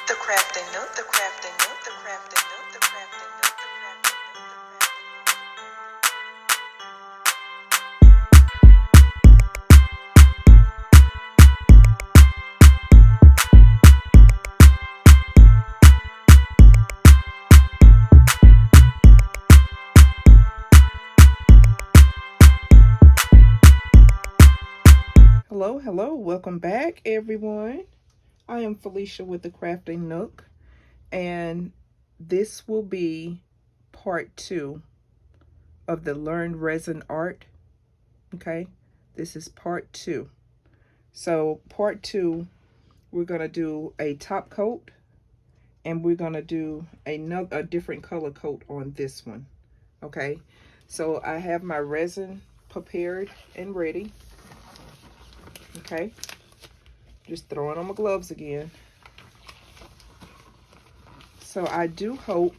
The Crafting Nook, the Crafting Nook, the Crafting Nook, the Crafting Nook, the Crafting Nook, the Hello, welcome back everyone. I am Felicia with the Crafting Nook, and this will be part 2 of the Learn Resin Art. Okay, this is part 2. So part 2, we're going to do a top coat, and we're going to do a different color coat on this one. Okay, so I have my resin prepared and ready. Okay, just throwing on my gloves again. So I do hope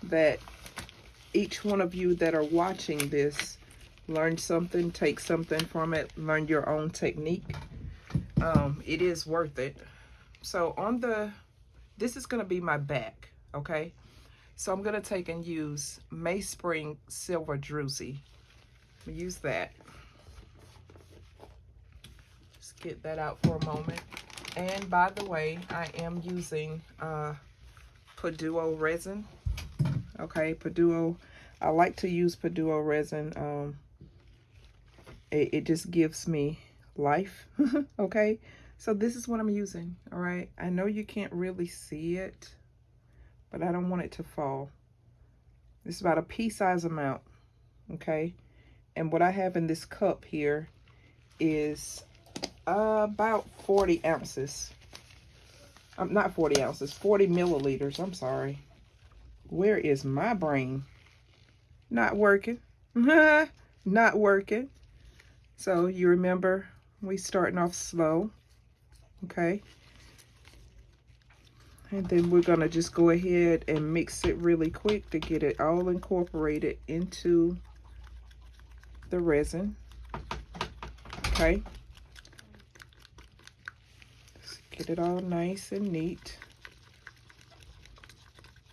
that each one of you that are watching this learn something, take something from it, learn your own technique. It is worth it. So this is going to be my back, okay? So I'm going to take and use Mayspring Silver Druzy. Use that. Get that out for a moment. And by the way, I am using PuDuo resin. Okay, PuDuo. I like to use PuDuo resin. It just gives me life. Okay, so this is what I'm using. All right, I know you can't really see it, but I don't want it to fall. It's about a pea-size amount. Okay, and what I have in this cup here is about 40 ounces. Not 40 ounces, 40 milliliters. I'm sorry. Where is my brain? Not working. Not working. So you remember, we starting off slow. Okay. And then we're going to just go ahead and mix it really quick to get it all incorporated into the resin. Okay. Get it all nice and neat.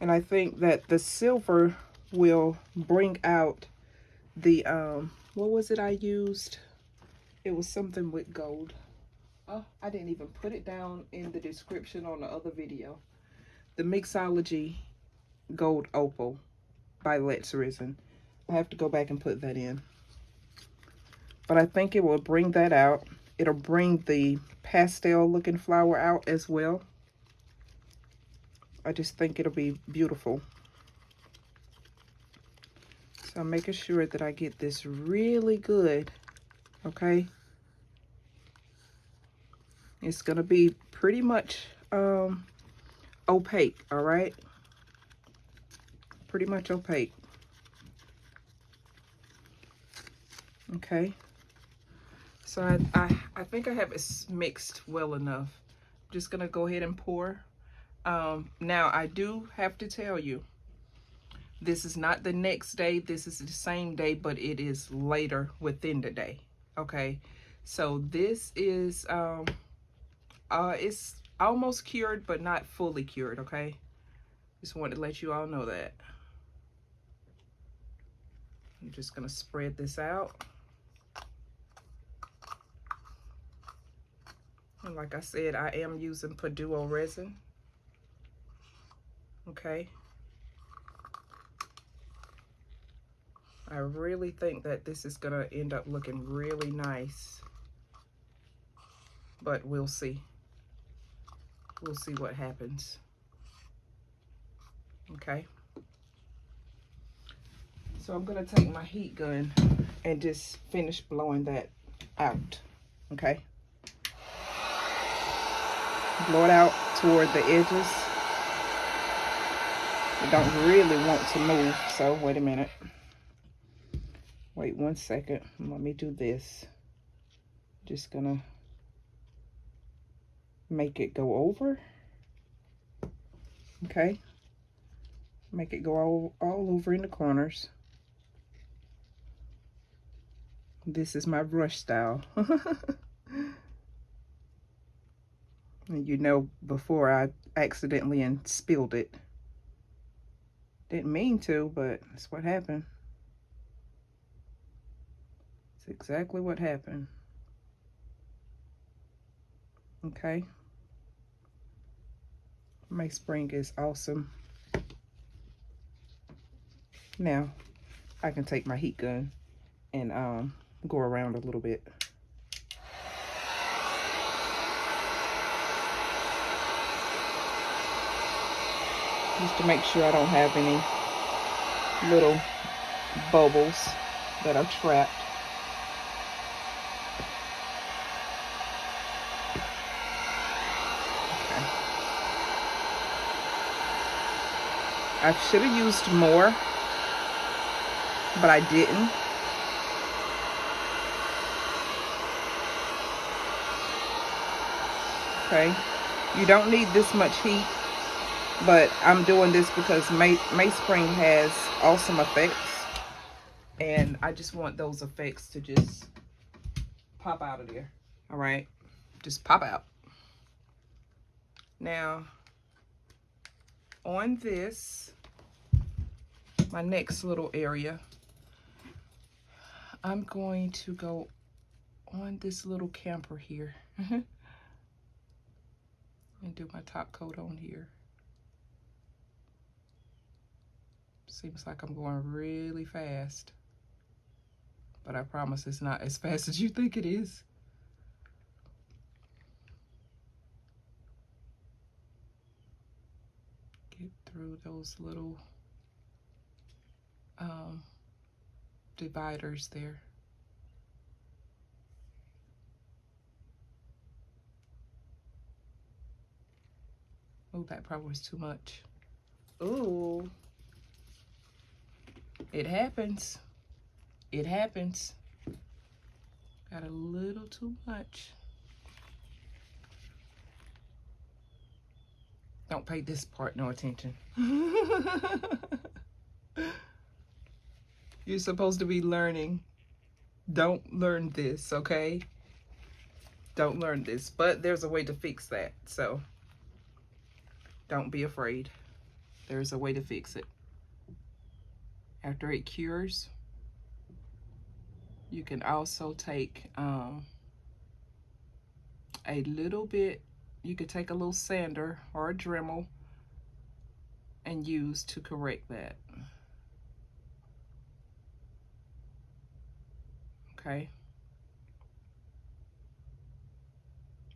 And I think that the silver will bring out the, what was it I used? It was something with gold. Oh, I didn't even put it down in the description on the other video. The Mixology Gold Opal by Let's Resin. I have to go back and put that in. But I think it will bring that out. It'll bring the pastel looking flower out as well. I just think it'll be beautiful. So I'm making sure that I get this really good. Okay. It's going to be pretty much opaque. All right. Pretty much opaque. Okay. So I think I have it mixed well enough. I'm just going to go ahead and pour. Now, I do have to tell you, this is not the next day. This is the same day, but it is later within the day. Okay. So this is, it's almost cured, but not fully cured. Okay. Just wanted to let you all know that. I'm just going to spread this out. And like I said, I am using PuDuo resin. Okay. I really think that this is going to end up looking really nice. But we'll see. We'll see what happens. Okay. So I'm going to take my heat gun and just finish blowing that out. Okay. Blow it out toward the edges. I don't really want to move, so wait a minute. Wait 1 second. Let me do this. Just gonna make it go over. Okay. Make it go all over in the corners. This is my brush style. And you know, before I accidentally and spilled it. Didn't mean to, but that's what happened. It's exactly what happened. Okay. My spring is awesome. Now, I can take my heat gun and go around a little bit. Just to make sure I don't have any little bubbles that are trapped. Okay. I should have used more, but I didn't. Okay. You don't need this much heat. But I'm doing this because Spring has awesome effects. And I just want those effects to just pop out of there. All right. Just pop out. Now, on this, my next little area, I'm going to go on this little camper here. And do my top coat on here. Seems like I'm going really fast, but I promise it's not as fast as you think it is. Get through those little dividers there. Oh, that probably was too much. Ooh. It happens. It happens. Got a little too much. Don't pay this part no attention. You're supposed to be learning. Don't learn this, okay? Don't learn this. But there's a way to fix that. So don't be afraid. There's a way to fix it. After it cures, you can also take a little bit, you could take a little sander or a Dremel and use to correct that. Okay.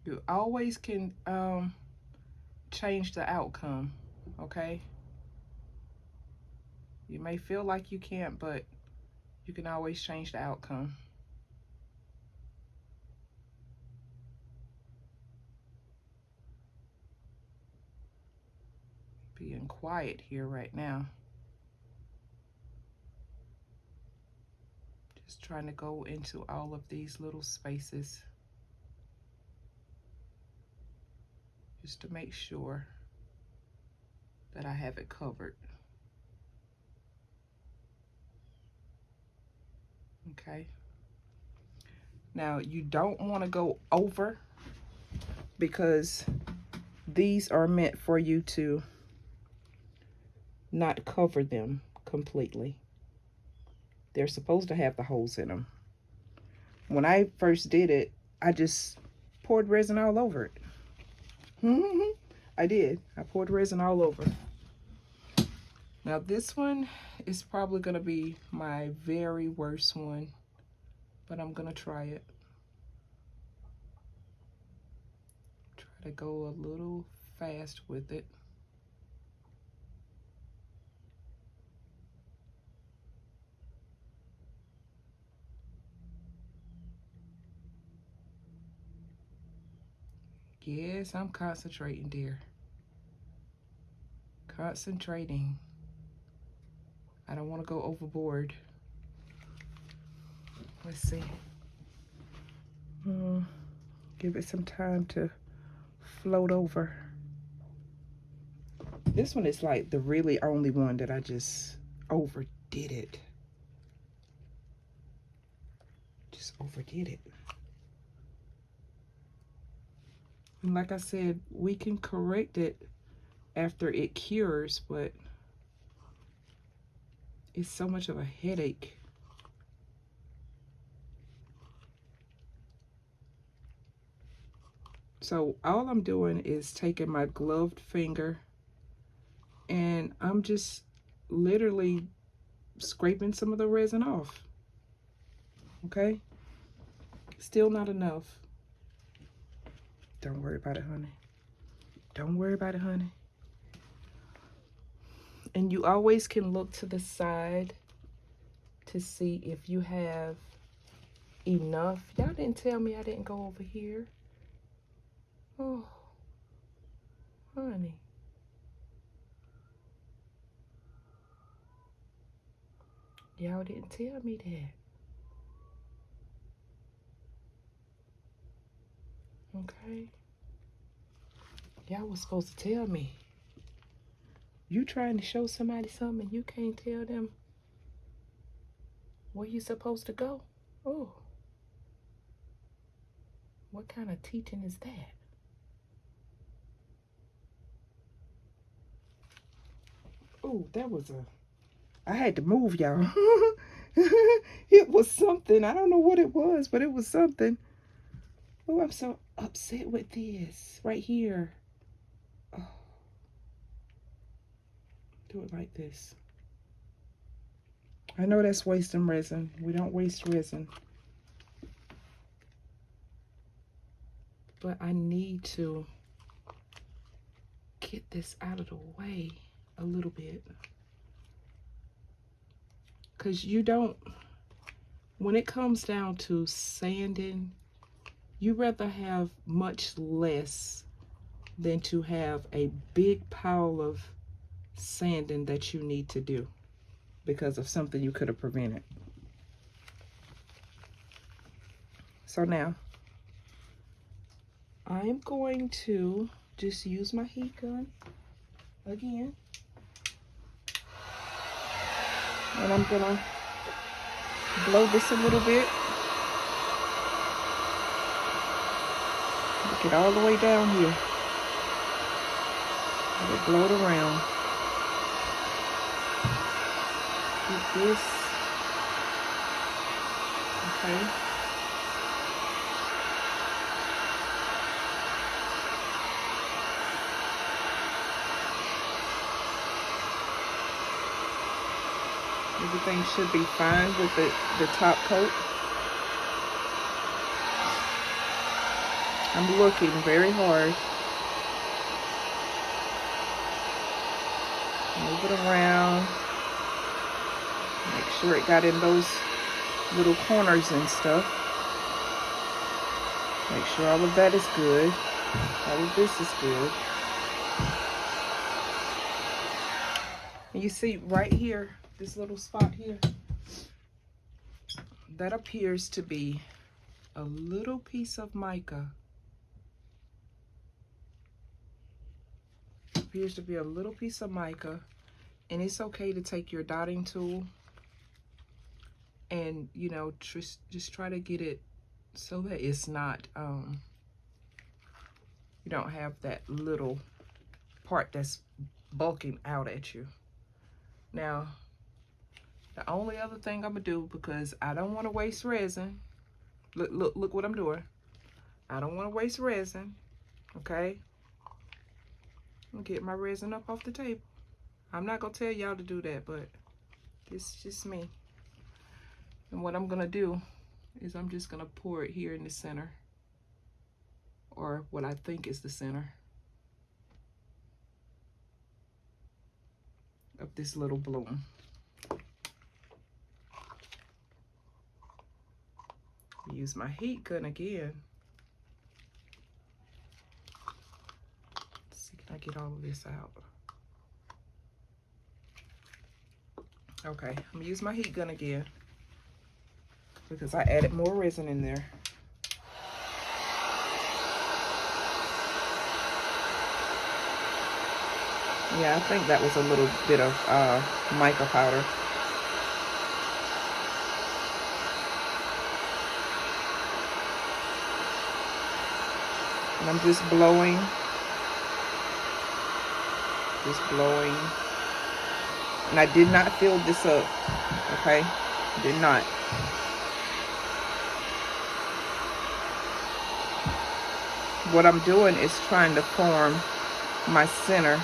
You always can change the outcome, okay? You may feel like you can't, but you can always change the outcome. Being quiet here right now. Just trying to go into all of these little spaces. Just to make sure that I have it covered. Okay. Now you don't want to go over, because these are meant for you to not cover them completely. They're supposed to have the holes in them. When I first did it, I just poured resin all over it. I did. I poured resin all over. Now this one is probably going to be my very worst one, but I'm going to try it. Try to go a little fast with it. Yes, I'm concentrating, dear. Concentrating. I don't want to go overboard. Let's see. Give it some time to float over. This one is like the really only one that I just overdid it. Just overdid it. And like I said, we can correct it after it cures, but it's so much of a headache. So all I'm doing is taking my gloved finger and I'm just literally scraping some of the resin off. Okay? Still not enough. Don't worry about it, honey. Don't worry about it, honey. And you always can look to the side to see if you have enough. Y'all didn't tell me I didn't go over here. Oh, honey. Y'all didn't tell me that. Okay. Y'all was supposed to tell me. You trying to show somebody something and you can't tell them where you supposed to go? Oh. What kind of teaching is that? Oh, that was a... I had to move, y'all. It was something. I don't know what it was, but it was something. Oh, I'm so upset with this right here. Oh. Do it like this. I know that's wasting resin. We don't waste resin. But I need to get this out of the way a little bit. Because you don't, when it comes down to sanding, you rather have much less than to have a big pile of sanding that you need to do because of something you could have prevented. So now, I'm going to just use my heat gun again. And I'm gonna blow this a little bit. Get all the way down here. Let it blow it around. Get this. Okay. Everything should be fine with the top coat. I'm looking very hard. Move it around. Make sure it got in those little corners and stuff. Make sure all of that is good. All of this is good. And you see right here, this little spot here, that appears to be a little piece of mica. Appears to be a little piece of mica, and it's okay to take your dotting tool and, you know, just try to get it so that it's not, you don't have that little part that's bulking out at you. Now, the only other thing I'm gonna do, because I don't want to waste resin. Look what I'm doing. I don't want to waste resin. Okay. I'm gonna get my resin up off the table. I'm not gonna tell y'all to do that, but it's just me. And what I'm gonna do is I'm just gonna pour it here in the center, or what I think is the center of this little bloom. Use my heat gun again. Let's see, can I get all of this out? Okay, I'm gonna use my heat gun again because I added more resin in there. Yeah, I think that was a little bit of mica powder. And I'm just blowing. And I did not fill this up, okay? Did not. What I'm doing is trying to form my center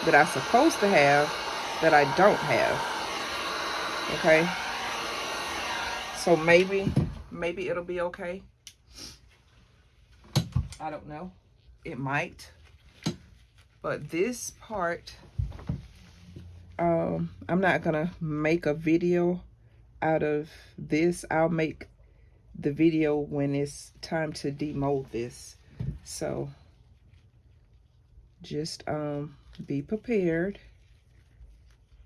that I'm supposed to have that I don't have, okay? So maybe it'll be okay. I don't know. It might. But this part, I'm not gonna make a video out of this. I'll make the video when it's time to demold this. So just be prepared,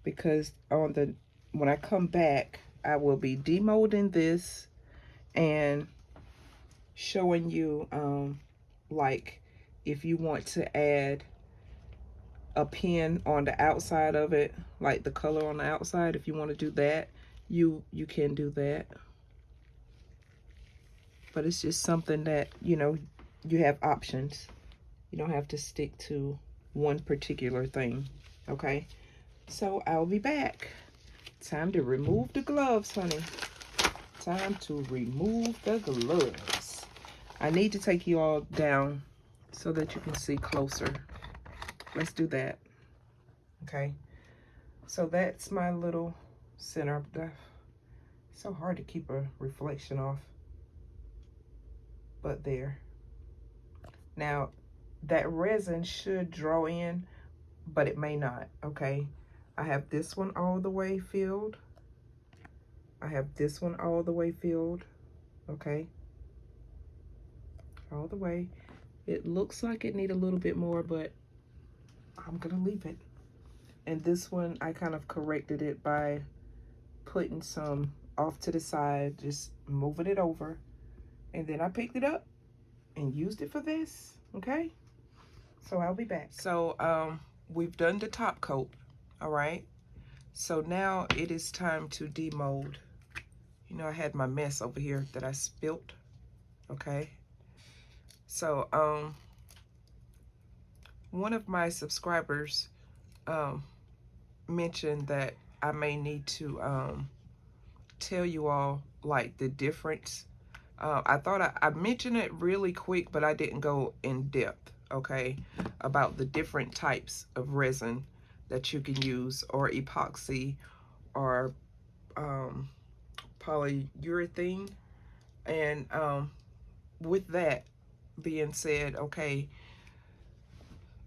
because when I come back, I will be demolding this and showing you like if you want to add a pen on the outside of it, like the color on the outside. If you want to do that, you can do that. But it's just something that, you know, you have options. You don't have to stick to one particular thing, okay? So I'll be back. Time to remove the gloves, honey. Time to remove the gloves. I need to take you all down so that you can see closer. Let's do that. Okay. So that's my little center. It's so hard to keep a reflection off. But there. Now, that resin should draw in, but it may not, okay? I have this one all the way filled. I have this one all the way filled, okay? All the way. It looks like it needs a little bit more, but I'm gonna leave it. And this one, I kind of corrected it by putting some off to the side, just moving it over. And then I picked it up and used it for this, okay? So I'll be back. So we've done the top coat, all right? So now it is time to demold. You know, I had my mess over here that I spilt, okay? So one of my subscribers mentioned that I may need to tell you all like the difference. I thought I mentioned it really quick, but I didn't go in depth, okay, about the different types of resin that you can use, or epoxy, or polyurethane. And with that being said, okay,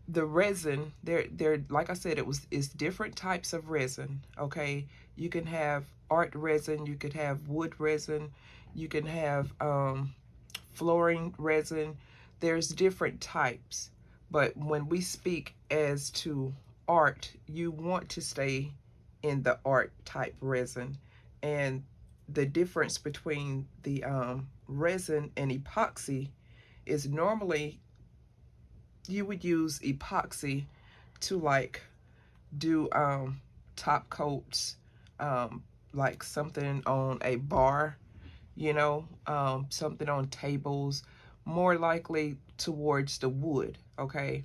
the resin, they're like I said, it's different types of resin, okay? You can have art resin, you could have wood resin, you can have flooring resin. There's different types, but when we speak as to art, you want to stay in the art type resin. And the difference between the resin and epoxy is normally you would use epoxy to like do top coats, like something on a bar, you know, something on tables, more likely towards the wood, okay?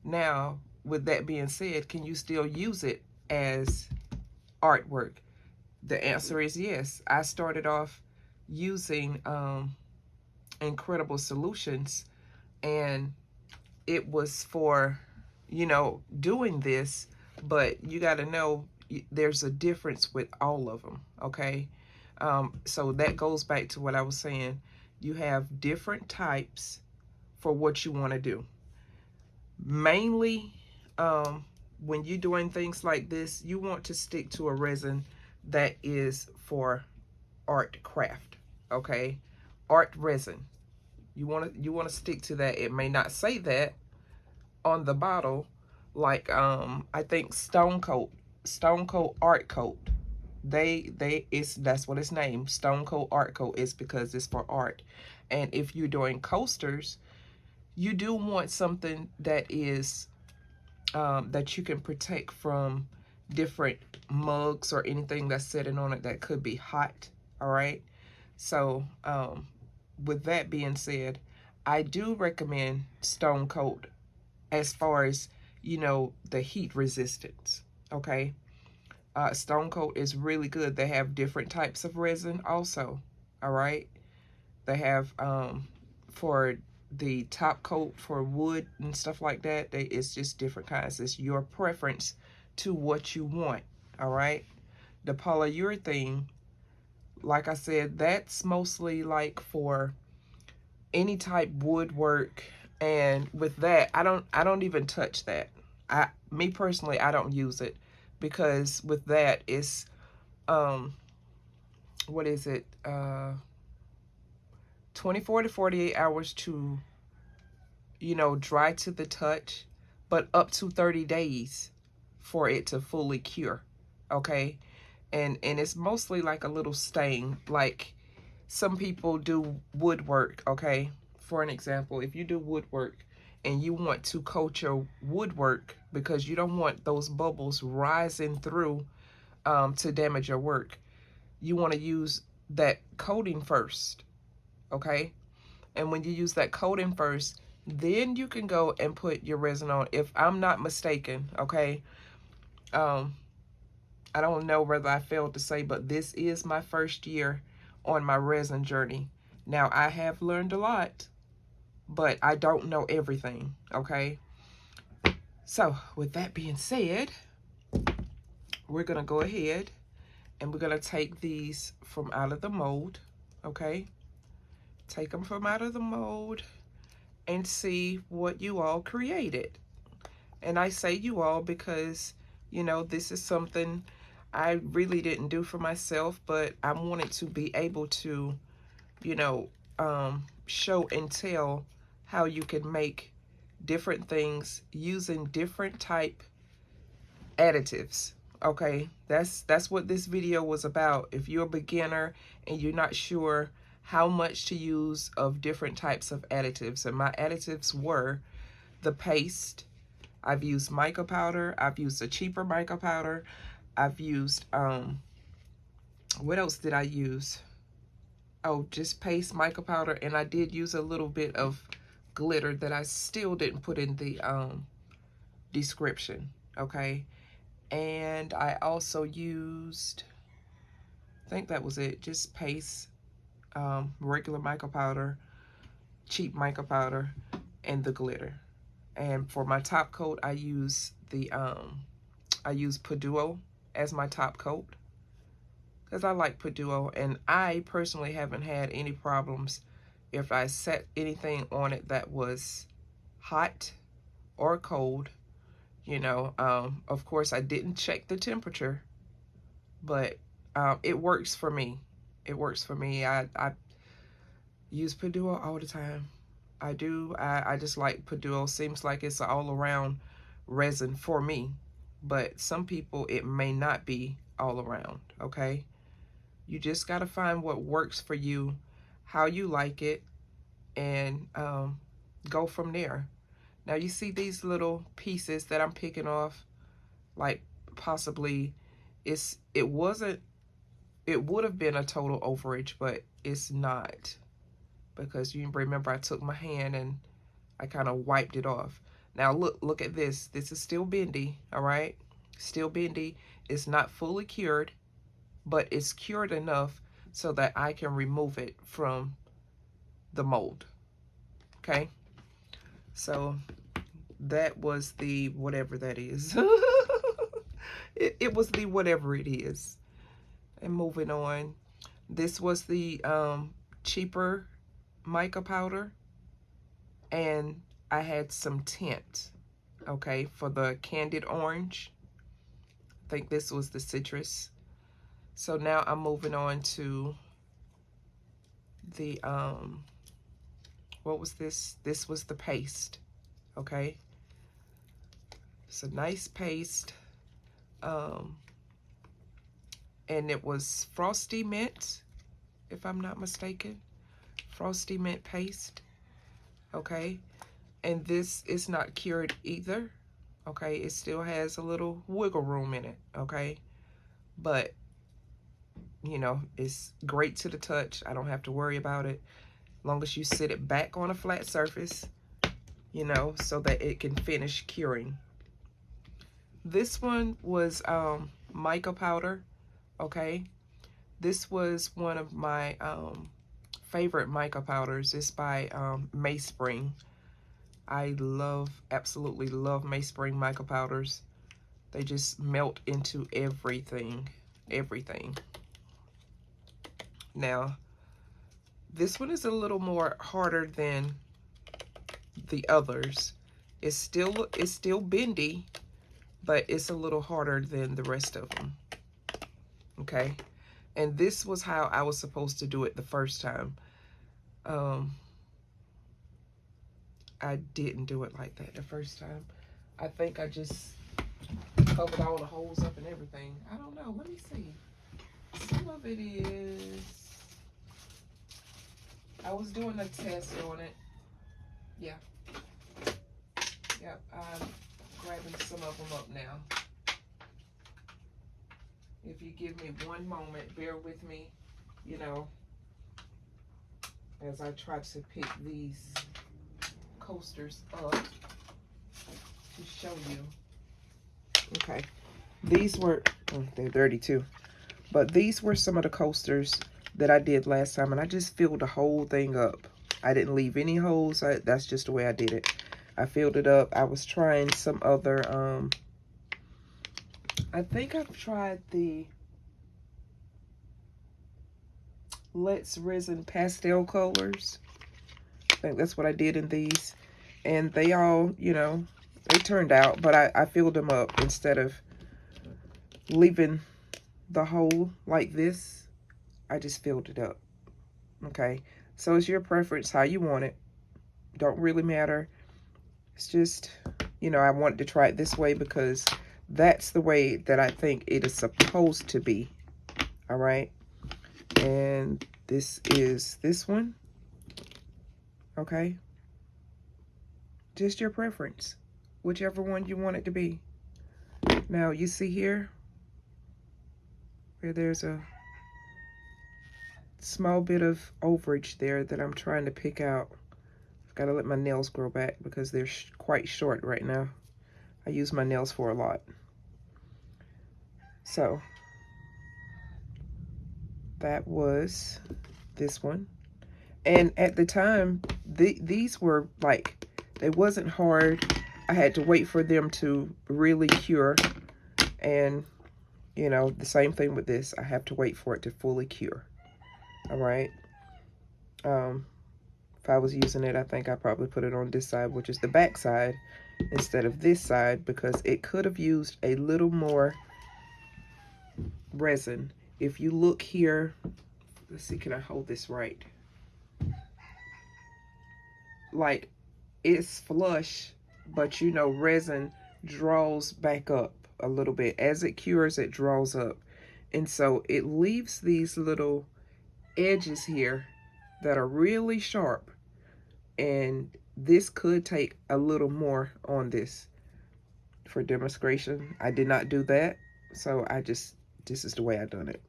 Now, with that being said, can you still use it as artwork? The answer is yes. I started off using Incredible Solutions, and it was for, you know, doing this, but you got to know there's a difference with all of them, okay? So that goes back to what I was saying. You have different types for what you want to do. Mainly, when you're doing things like this, you want to stick to a resin that is for art craft, okay? Art resin. You want to stick to that. It may not say that on the bottle, like I think Stone Coat Art Coat. That's what it's named. Stone Coat Art Coat is because it's for art. And if you're doing coasters, you do want something that is that you can protect from different mugs or anything that's sitting on it that could be hot. All right. So with that being said, I do recommend stone coat as far as, you know, the heat resistance, okay? Stone coat is really good. They have different types of resin also, all right? They have, for the top coat for wood and stuff like that, it's just different kinds. It's your preference to what you want, all right? The polyurethane, like I said, that's mostly like for any type woodwork, and with that, I don't even touch that. Me personally, I don't use it, because with that, it's what is it, 24 to 48 hours to, you know, dry to the touch, but up to 30 days for it to fully cure, okay? And it's mostly like a little stain. Like some people do woodwork, okay? For an example, if you do woodwork and you want to coat your woodwork because you don't want those bubbles rising through to damage your work, you want to use that coating first, okay? And when you use that coating first, then you can go and put your resin on. If I'm not mistaken, okay, I don't know whether I failed to say, but this is my first year on my resin journey. Now, I have learned a lot, but I don't know everything, okay? So, with that being said, we're going to go ahead and we're going to take these from out of the mold, okay? Take them from out of the mold and see what you all created. And I say you all because, you know, this is something I really didn't do for myself, but I wanted to be able to, you know, show and tell how you can make different things using different type additives. Okay, that's what this video was about. If you're a beginner and you're not sure how much to use of different types of additives, and my additives were the paste. I've used mica powder. I've used a cheaper mica powder. I've used, what else did I use? Oh, just paste, mica powder, and I did use a little bit of glitter that I still didn't put in the description, okay? And I also used, I think that was it, just paste, regular mica powder, cheap mica powder, and the glitter. And for my top coat, I use the I use PuDuo as my top coat because I like PuDuo, and I personally haven't had any problems if I set anything on it that was hot or cold. You know, of course I didn't check the temperature, but it works for me. It works for me. I use PuDuo all the time. I do. I just like PuDuo. Seems like it's an all-around resin for me, but some people it may not be all around, okay? You just got to find what works for you, how you like it, and go from there. Now you see these little pieces that I'm picking off, like possibly it would have been a total overage, but it's not, because you remember I took my hand and I kind of wiped it off. Now look at this. This is still bendy, all right? Still bendy. It's not fully cured, but it's cured enough so that I can remove it from the mold, okay? So that was the whatever that is. it was the whatever it is. And moving on, this was the cheaper mica powder, and I had some tint, okay, for the Candid orange. I think this was the citrus. So now I'm moving on to the what was this? This was the paste, okay? It's a nice paste, and it was Frosty mint, if I'm not mistaken. Frosty mint paste, okay? And this is not cured either, okay? It still has a little wiggle room in it, okay? But, you know, it's great to the touch. I don't have to worry about it. long as you sit it back on a flat surface, you know, so that it can finish curing. This one was Mica Powder, okay? This was one of my favorite mica powders. It's by Mayspring. I absolutely love Mayspring mica powders. They just melt into everything, everything. Now, this one is a little more harder than the others. It's still bendy, but it's a little harder than the rest of them. Okay, and this was how I was supposed to do it the first time. I didn't do it like that the first time. I think I just covered all the holes up and everything. I don't know. Let me see. Some of it is... I was doing a test on it. Yeah. Yep. I'm grabbing some of them up now. If you give me one moment, bear with me, you know, as I try to pick these coasters up to show you. Okay, these were, oh, they're dirty too, but these were some of the coasters that I did last time, and I just filled the whole thing up. I didn't leave any holes. That's just the way I did it. I filled it up. I was trying some other, I think I've tried the Let's Resin pastel colors. I think that's what I did in these. And they all, you know, they turned out, but I filled them up instead of leaving the hole like this. I just filled it up. Okay, so it's your preference how you want it. Don't really matter. It's just, you know, I wanted to try it this way because that's the way that I think it is supposed to be. All right, and this is this one. Okay, just your preference, whichever one you want it to be. Now you see here where there's a small bit of overage there that I'm trying to pick out. I've got to let my nails grow back because they're quite short right now. I use my nails for a lot. So that was this one. And at the time, these were like, they wasn't hard. I had to wait for them to really cure. And, you know, the same thing with this. I have to wait for it to fully cure. All right. If I was using it, I think I probably put it on this side, which is the back side, instead of this side, because it could have used a little more resin. If you look here, let's see, can I hold this right? Like, it's flush, but you know, resin draws back up a little bit. As it cures, it draws up. And so it leaves these little edges here that are really sharp. And this could take a little more on this for demonstration. I did not do that. So this is the way I done it.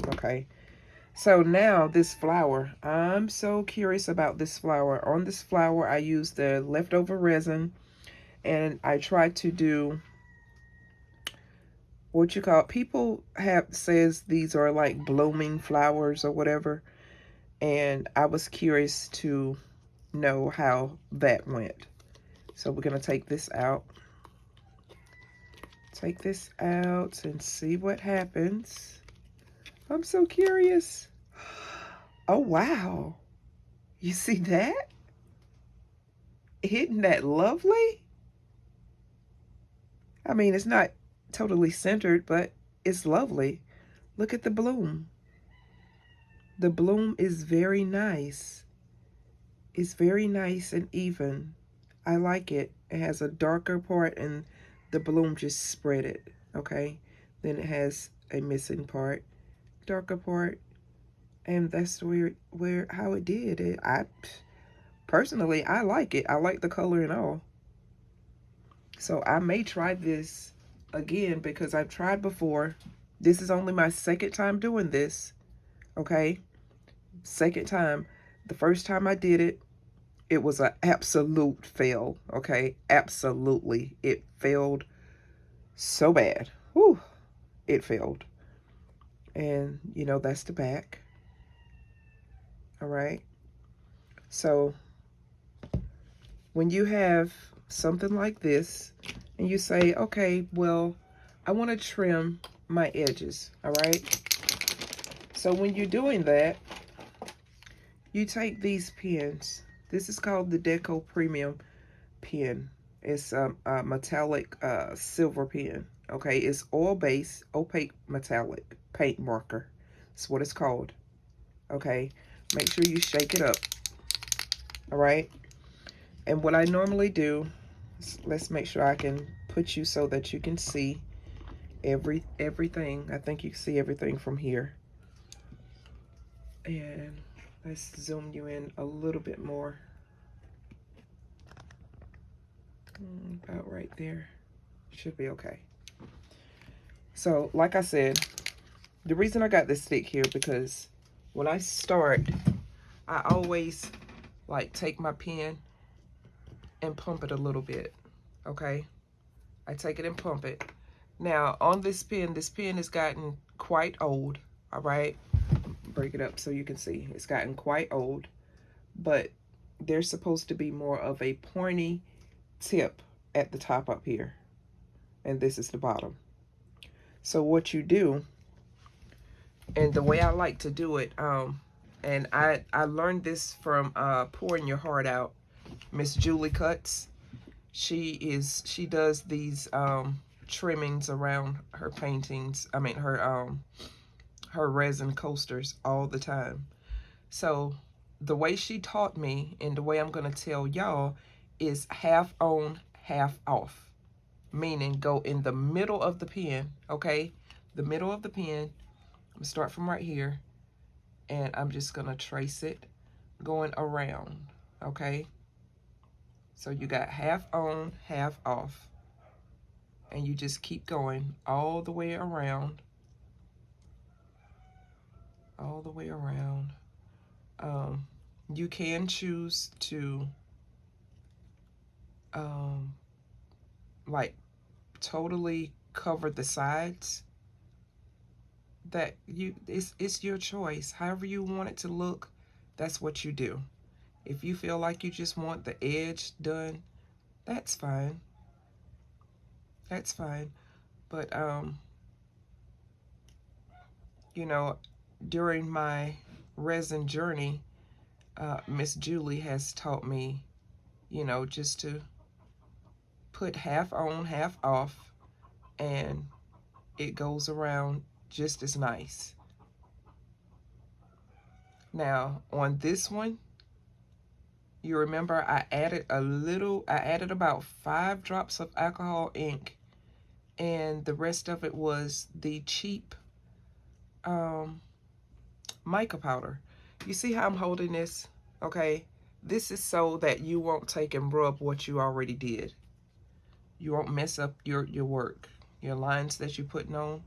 Okay. So now this flower, I'm so curious about this flower. On this flower, I used the leftover resin, and I tried to do what you call, people says these are like blooming flowers or whatever, and I was curious to know how that went. So we're gonna take this out. Take this out and see what happens. I'm so curious. Oh, wow. You see that? Isn't that lovely? I mean, it's not totally centered, but it's lovely. Look at the bloom. The bloom is very nice. It's very nice and even. I like it. It has a darker part and the bloom just spread it, okay? Then it has a missing part, darker part, and that's how it did it. Personally, I like it. I like the color and all. So I may try this again because I've tried before. This is only my second time doing this, okay? Second time. The first time I did it, it was an absolute fail, okay? Absolutely. It failed so bad. Whew, it failed. And, you know, that's the back. All right. So when you have something like this and you say, okay, well, I want to trim my edges, all right? So when you're doing that, you take these pens. This is called the Deco Premium Pen. It's a metallic silver pen, okay? It's oil-based, opaque metallic paint marker. That's what it's called, okay? Make sure you shake it up, all right? And what I normally do, let's make sure I can put you so that you can see everything. I think you can see everything from here. And let's zoom you in a little bit more. About right there. Should be okay. So, like I said, the reason I got this stick here, because when I start, I always like take my pen and pump it a little bit, okay? I take it and pump it. Now, on this pen has gotten quite old, all right? Break it up so you can see. It's gotten quite old, but there's supposed to be more of a pointy tip at the top up here, and this is the bottom. So what you do, and the way I like to do it, and I learned this from Pouring Your Heart Out, Miss Julie Cuts. She does these trimmings around her paintings. I mean her resin coasters all the time. So the way she taught me and the way I'm gonna tell y'all is half on, half off. Meaning go in the middle of the pen, okay? The middle of the pen. I'm gonna start from right here, and I'm just gonna trace it going around, okay? So you got half on, half off. And you just keep going all the way around. All the way around. You can choose to like totally cover the sides. That it's your choice. However you want it to look, that's what you do. If you feel like you just want the edge done, that's fine. That's fine. But you know, during my resin journey, Miss Julie has taught me, you know, just to put half on, half off, and it goes around just as nice. Now, on this one, you remember I added about 5 drops of alcohol ink, and the rest of it was the cheap mica powder. You see how I'm holding this? Okay, this is so that you won't take and rub what you already did. You won't mess up your work, your lines that you're putting on.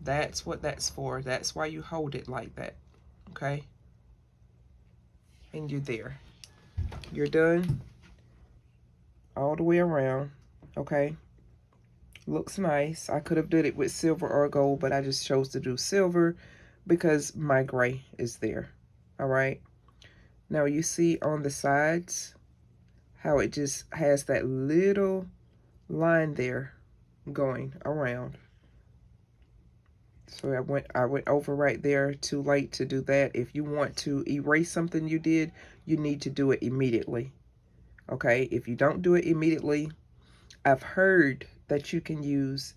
That's what that's for. That's why you hold it like that, okay? And you're there. You're done all the way around, okay? Looks nice. I could have did it with silver or gold, but I just chose to do silver because my gray is there, all right? Now you see on the sides how it just has that little line there going around. So I went over right there. Too late to do that. If you want to erase something you did, you need to do it immediately. Okay? If you don't do it immediately, I've heard that you can use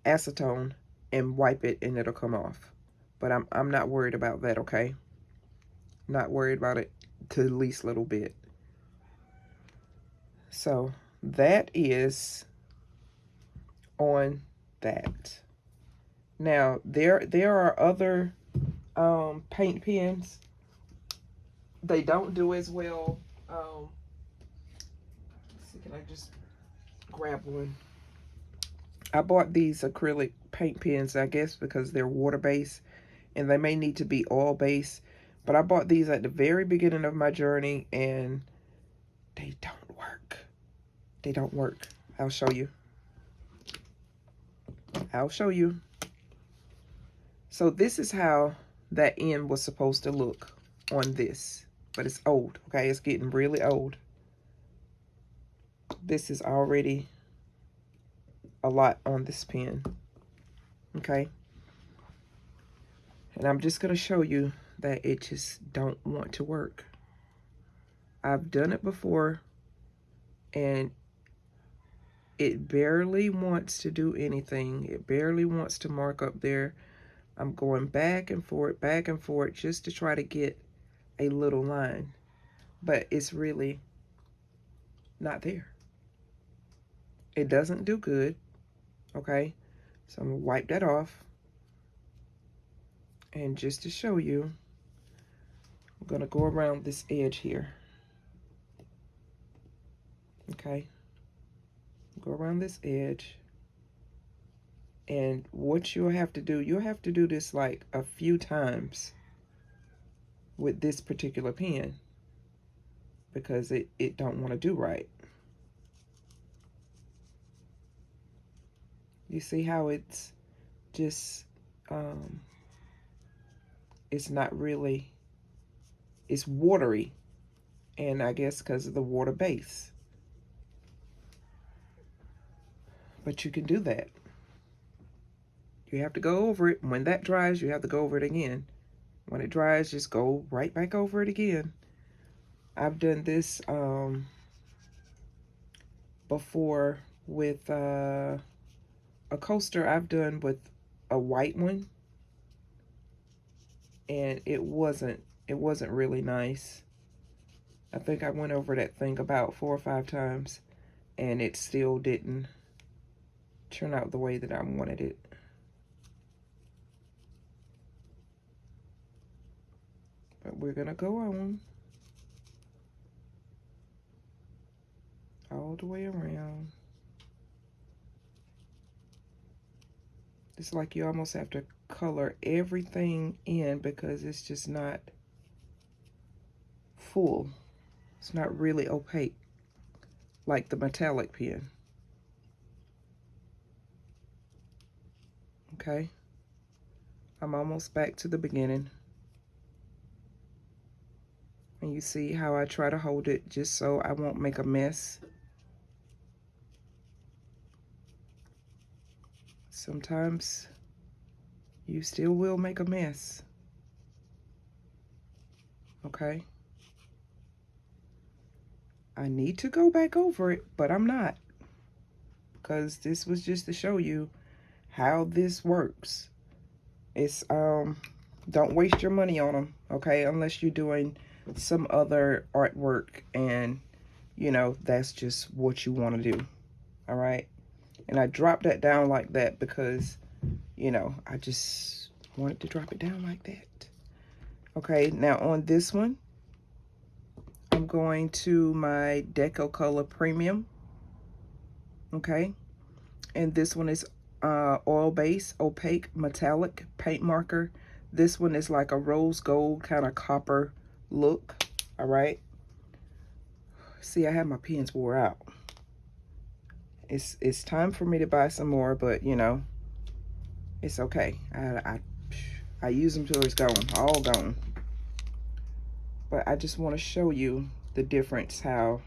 acetone and wipe it and it'll come off. But I'm not worried about that, okay? Not worried about it to the least little bit. So that is on that. Now there are other paint pens. They don't do as well. Let's see, can I just grab one? I bought these acrylic paint pens, I guess, because they're water-based, and they may need to be oil-based, But I bought these at the very beginning of my journey, and they don't work. They don't work. I'll show you. I'll show you. So this is how that end was supposed to look on this. But it's old, okay? It's getting really old. This is already a lot on this pen, okay? And I'm just going to show you that it just don't want to work. I've done it before, and it barely wants to do anything. It barely wants to mark up there. I'm going back and forth just to try to get a little line. But it's really not there. It doesn't do good, okay? So I'm going to wipe that off. And just to show you, I'm going to go around this edge here. Okay? Go around this edge. And what you'll have to do this like a few times with this particular pen, because it don't want to do right. You see how it's just, it's not really, it's watery. And I guess because of the water base. But you can do that. You have to go over it. When that dries, you have to go over it again. When it dries, just go right back over it again. I've done this before with a coaster I've done with a white one. And it wasn't really nice. I think I went over that thing about 4 or 5 times, and it still didn't turn out the way that I wanted it. But we're gonna go on all the way around. It's like you almost have to color everything in because it's just not full. It's not really opaque like the metallic pen. Okay, I'm almost back to the beginning. And you see how I try to hold it just so I won't make a mess. Sometimes you still will make a mess. Okay? I need to go back over it, but I'm not. Because this was just to show you how this works. It's, don't waste your money on them, okay? Unless you're doing some other artwork and, you know, that's just what you want to do. All right? And I dropped that down like that because, you know, I just wanted to drop it down like that. Okay, now on this one, I'm going to my Deco Premium. Okay, and this one is oil base, opaque, metallic paint marker. This one is like a rose gold kind of copper look. All right. See, I have my pens wore out. It's time for me to buy some more, but you know, it's okay. I use them till it's gone, all gone. But I just want to show you the difference, how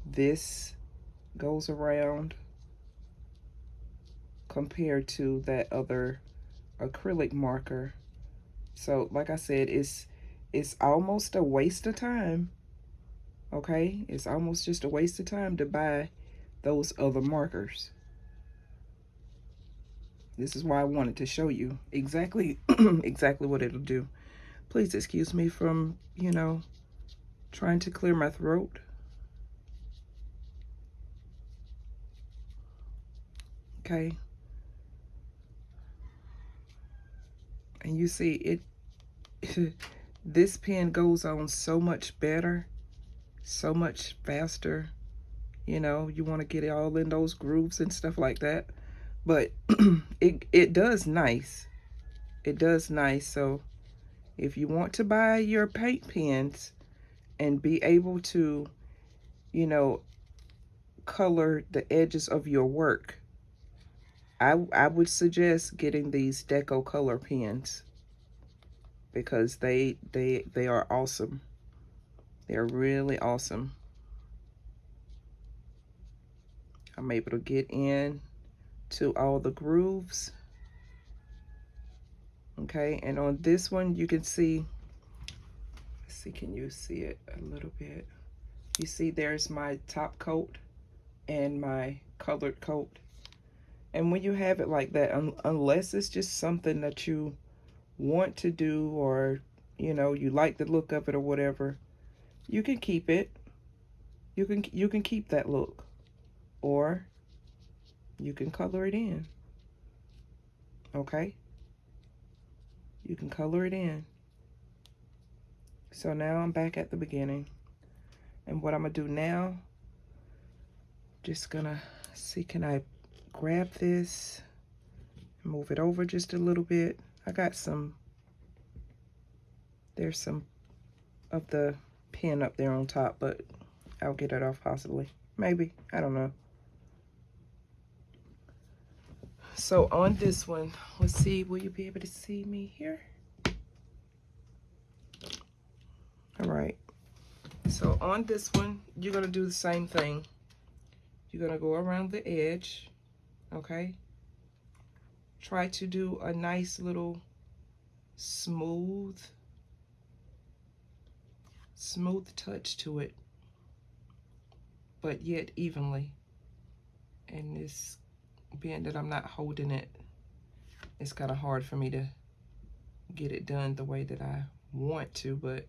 this goes around compared to that other acrylic marker. So like I said, it's almost a waste of time. Okay, it's almost just a waste of time to buy those other markers. This is why I wanted to show you exactly exactly what it'll do. Please excuse me from, you know, trying to clear my throat. Okay. And you see it, this pen goes on so much better, so much faster. You know, you want to get it all in those grooves and stuff like that. But it does nice. It does nice. So If you want to buy your paint pens and be able to, you know, color the edges of your work, I would suggest getting these Deco color pens because they are awesome. They're really awesome. I'm able to get in to all the grooves. Okay, and on this one you can see, let's see, can you see it a little bit? You see there's my top coat and my colored coat. And when you have it like that, unless it's just something that you want to do, or you know, you like the look of it or whatever, you can keep it. You can keep that look, or you can color it in. Okay, you can color it in. So now I'm back at the beginning, and what I'm gonna do now, just gonna see, can I grab this, move it over just a little bit. I got some, there's some of the pen up there on top, but I'll get it off possibly, maybe, I don't know. So on this one, let's see, will you be able to see me here? All right, so on this one, you're gonna do the same thing. You're gonna go around the edge, okay? Try to do a nice little smooth touch to it, but yet evenly. And this, being that I'm not holding it, it's kind of hard for me to get it done the way that I want to, but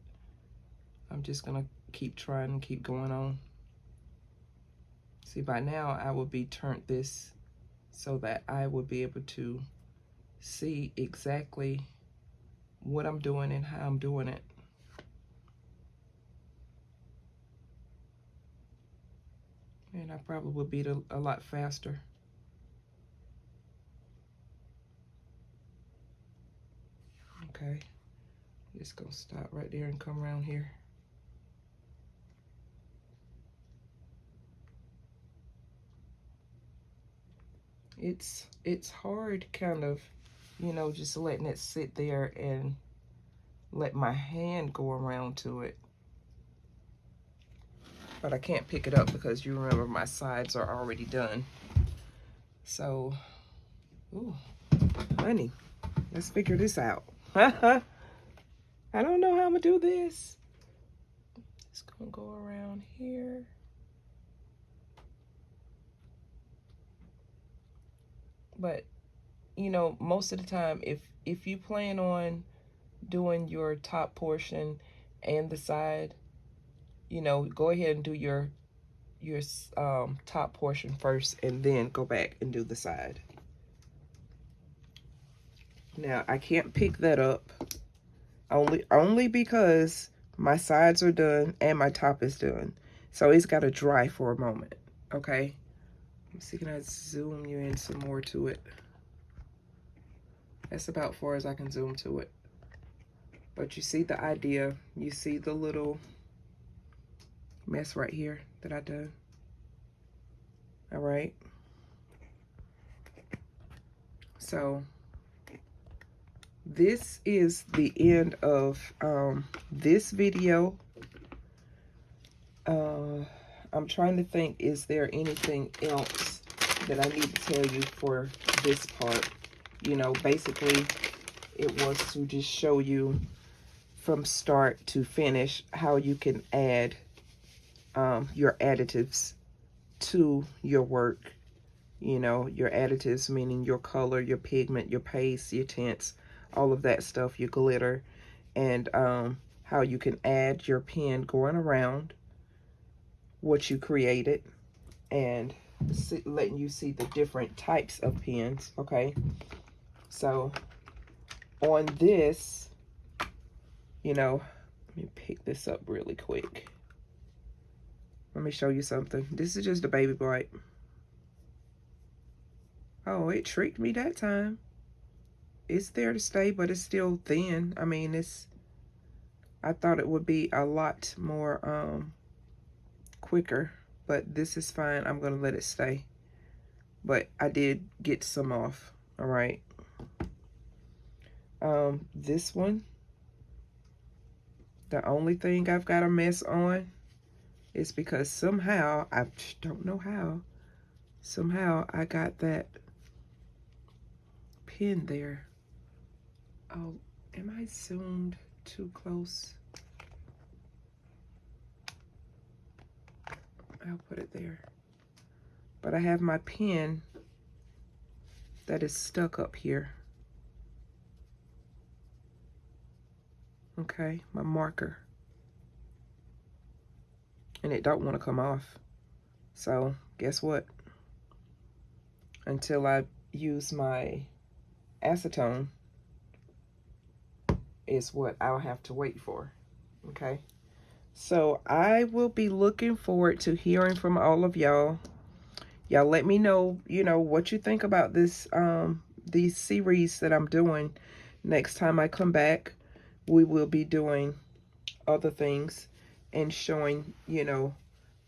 I'm just gonna keep trying and keep going on. See, by now I will be turned this so that I will be able to see exactly what I'm doing and how I'm doing it. And I probably will be a lot faster. Okay, just gonna stop right there and come around here. It's hard kind of, you know, just letting it sit there and let my hand go around to it. But I can't pick it up because you remember my sides are already done. So, ooh, honey, let's figure this out. I don't know how I'm gonna do this. Just gonna go around here. But, you know, most of the time, if you plan on doing your top portion and the side, you know, go ahead and do your top portion first and then go back and do the side. Now, I can't pick that up only because my sides are done and my top is done. So it's got to dry for a moment, okay? Let's see, can I zoom you in some more to it? That's about far as I can zoom to it. But you see the idea. You see the little mess right here that I done. All right. So this is the end of this video. I'm trying to think, is there anything else that I need to tell you for this part? You know, basically it was to just show you from start to finish how you can add your additives to your work. You know, your additives meaning your color, your pigment, your paste, your tints, all of that stuff, your glitter, and how you can add your pen going around what you created, and letting you see the different types of pens, okay? So on this, you know, let me pick this up really quick. Let me show you something. This is just a baby wipe. Oh, it tricked me that time. It's there to stay, but it's still thin. I mean, it's I thought it would be a lot more quicker, but this is fine. I'm gonna let it stay. But I did get some off. All right. This one, the only thing I've got a mess on is because somehow, I don't know how, somehow I got that pen there. Oh, am I zoomed too close? I'll put it there. But I have my pen that is stuck up here. Okay, my marker. And it don't want to come off. So, guess what? Until I use my acetone is what I'll have to wait for. Okay? So, I will be looking forward to hearing from all of y'all. Y'all let me know, you know, what you think about this, these series that I'm doing. Next time I come back, we will be doing other things and showing, you know,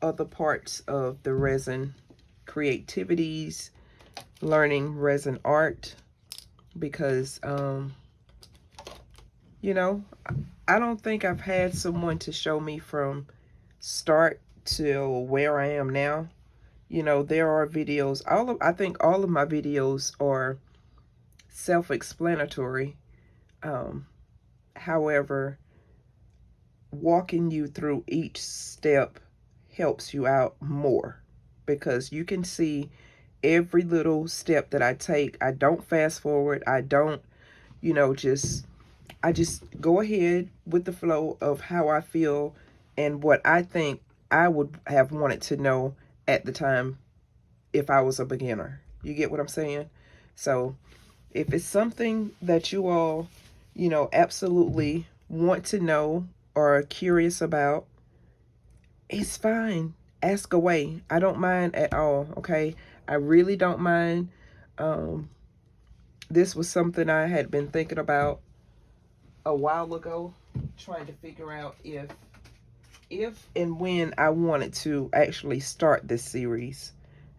other parts of the resin creativities, learning resin art, because, you know, I don't think I've had someone to show me from start to where I am now. You know, there are videos, I think all of my videos are self-explanatory. However, walking you through each step helps you out more, because you can see every little step that I take. I don't fast forward. I don't, you know, I just go ahead with the flow of how I feel and what I think I would have wanted to know at the time if I was a beginner. You get what I'm saying? So if it's something that you all, you know, absolutely want to know or are curious about, it's fine. Ask away. I don't mind at all, okay? I really don't mind. This was something I had been thinking about a while ago, trying to figure out if and when I wanted to actually start this series.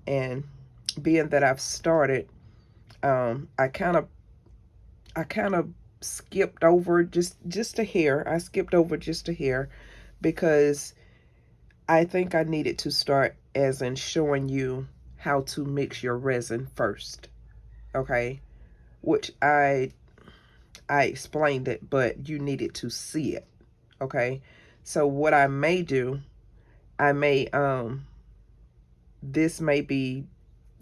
And being that I've started, I kind of skipped over just a hair. I skipped over just a hair because I think I needed to start as in showing you how to mix your resin first. Okay? Which I explained it, but you needed to see it. Okay? So what I may do, I may this may be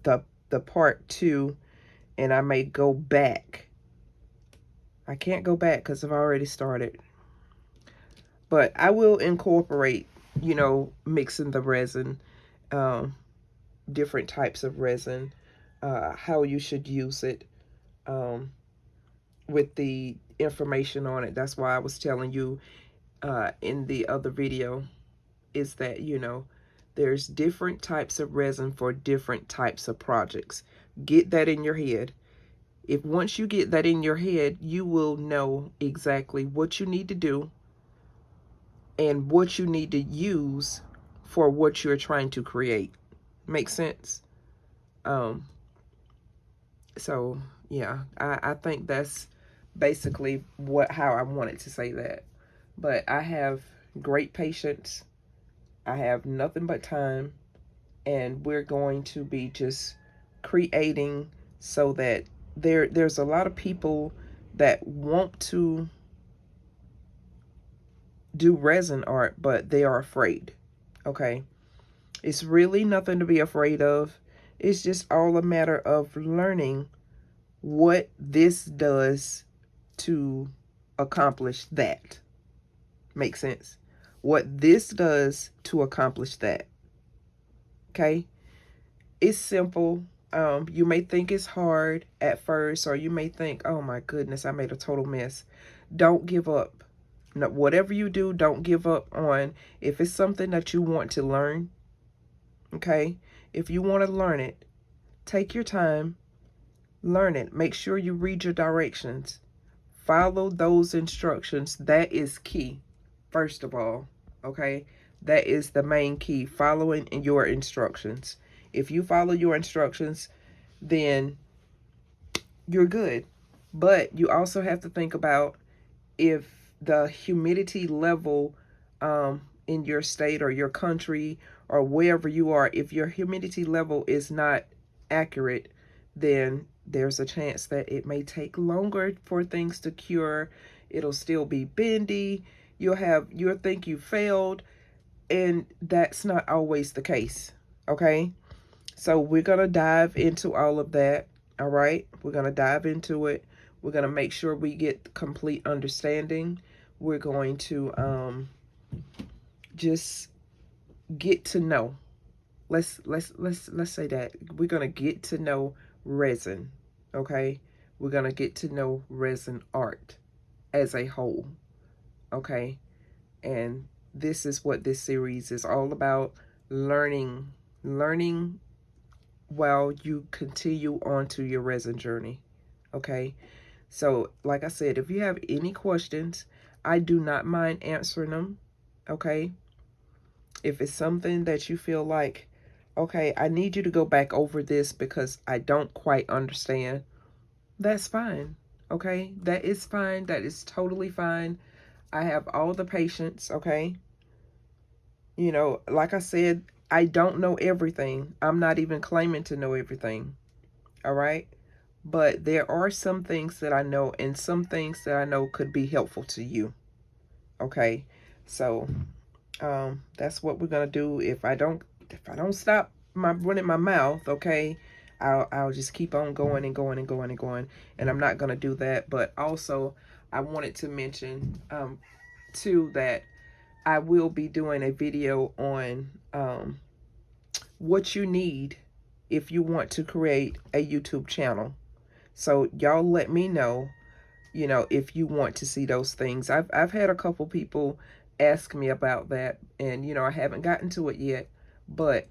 the part 2, and I may go back. I can't go back because I've already started. But I will incorporate, you know, mixing the resin, different types of resin, how you should use it, with the information on it. That's why I was telling you in the other video, is that, you know, there's different types of resin for different types of projects. Get that in your head. If once you get that in your head, you will know exactly what you need to do and what you need to use for what you're trying to create. Make sense? So yeah, I think that's basically how I wanted to say that. But I have great patience. I have nothing but time, and we're going to be just creating so that there's a lot of people that want to do resin art, but they are afraid. Okay? It's really nothing to be afraid of. It's just all a matter of learning what this does to accomplish that. Make sense? What this does to accomplish that. Okay? It's simple. You may think it's hard at first, or you may think, oh my goodness, I made a total mess. Don't give up. No, whatever you do, don't give up on. If it's something that you want to learn, okay? If you want to learn it, take your time, learn it. Make sure you read your directions. Follow those instructions. That is key. first of all, okay? That is the main key, following your instructions. If you follow your instructions, then you're good. But you also have to think about if the humidity level in your state or your country or wherever you are, if your humidity level is not accurate, then there's a chance that it may take longer for things to cure. It'll still be bendy. You'll think you failed, and that's not always the case. Okay, so we're gonna dive into all of that. All right, we're gonna dive into it. We're gonna make sure we get complete understanding. We're going to just get to know. Let's say that we're gonna get to know resin. Okay, we're gonna get to know resin art as a whole. Okay, and this is what this series is all about: learning while you continue on to your resin journey. Okay, so like I said, if you have any questions, I do not mind answering them. Okay, if it's something that you feel like, okay, I need you to go back over this because I don't quite understand, that's fine. Okay, that is fine. That is totally fine. I have all the patience. Okay, you know, like I said, I don't know everything. I'm not even claiming to know everything. All right, but there are some things that I know, and some things that I know could be helpful to you. Okay, so that's what we're gonna do. If I don't stop running my mouth, okay, I'll just keep on going and going and going and going, and I'm not gonna do that. But also, I wanted to mention too that I will be doing a video on what you need if you want to create a YouTube channel. So y'all let me know, you know, if you want to see those things. I've had a couple people ask me about that, and you know, I haven't gotten to it yet. But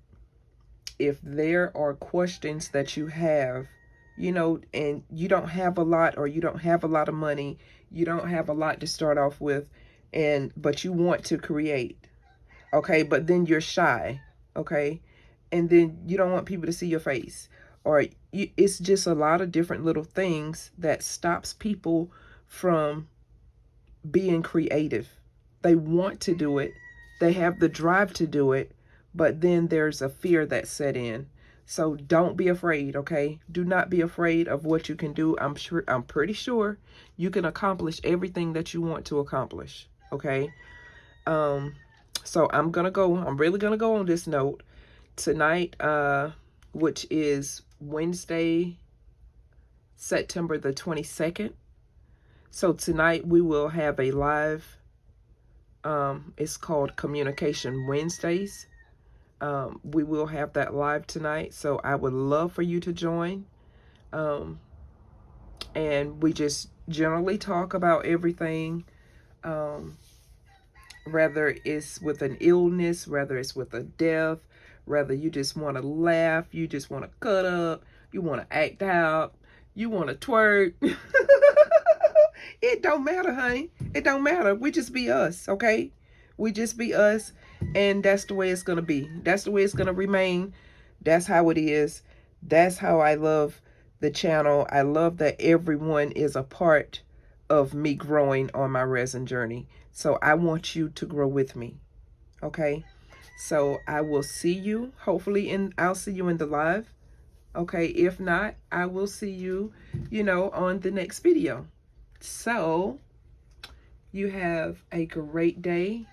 if there are questions that you have, you know, and you don't have a lot, or you don't have a lot of money, you don't have a lot to start off with, but you want to create, okay, but then you're shy, okay, and then you don't want people to see your face, or it's just a lot of different little things that stops people from being creative. They want to do it, they have the drive to do it, but then there's a fear that set in. So don't be afraid, okay? Do not be afraid of what you can do. I'm pretty sure you can accomplish everything that you want to accomplish, okay? So I'm really gonna go on this note. Tonight, which is Wednesday, September the 22nd. So tonight we will have a live, it's called Communication Wednesdays. We will have that live tonight, so I would love for you to join. And we just generally talk about everything, whether it's with an illness, whether it's with a death, whether you just want to laugh, you just want to cut up, you want to act out, you want to twerk. It don't matter, honey. It don't matter. We just be us, okay? We just be us, and that's the way it's going to be. That's the way it's going to remain. That's how it is. That's how I love the channel. I love that everyone is a part of me growing on my resin journey. So I want you to grow with me, okay? So I will see you, hopefully, I'll see you in the live, okay? If not, I will see you, you know, on the next video. So you have a great day,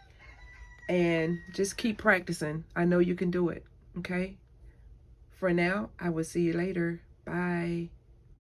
and just keep practicing. I know you can do it, okay? For now, I will see you later. Bye.